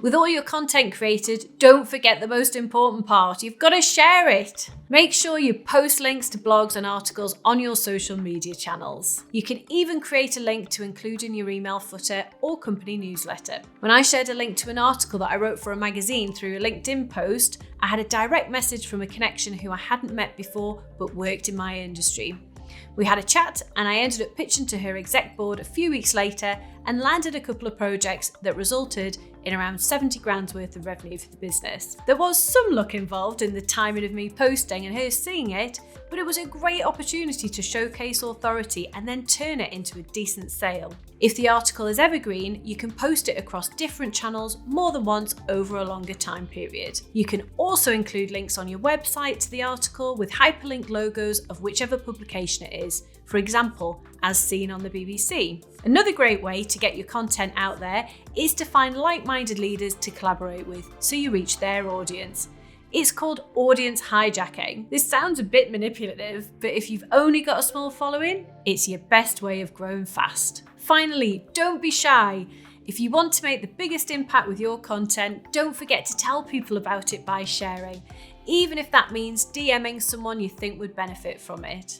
With all your content created, don't forget the most important part. You've got to share it. Make sure you post links to blogs and articles on your social media channels. You can even create a link to include in your email footer or company newsletter. When I shared a link to an article that I wrote for a magazine through a LinkedIn post, I had a direct message from a connection who I hadn't met before but worked in my industry. We had a chat and I ended up pitching to her exec board a few weeks later and landed a couple of projects that resulted in around 70 grand's worth of revenue for the business. There was some luck involved in the timing of me posting and her seeing it, but it was a great opportunity to showcase authority and then turn it into a decent sale. If the article is evergreen, you can post it across different channels more than once over a longer time period. You can also include links on your website to the article with hyperlink logos of whichever publication it is, for example, as seen on the BBC. Another great way to get your content out there is to find like-minded leaders to collaborate with so you reach their audience. It's called audience hijacking. This sounds a bit manipulative, but if you've only got a small following, it's your best way of growing fast. Finally, don't be shy. If you want to make the biggest impact with your content, don't forget to tell people about it by sharing, even if that means DMing someone you think would benefit from it.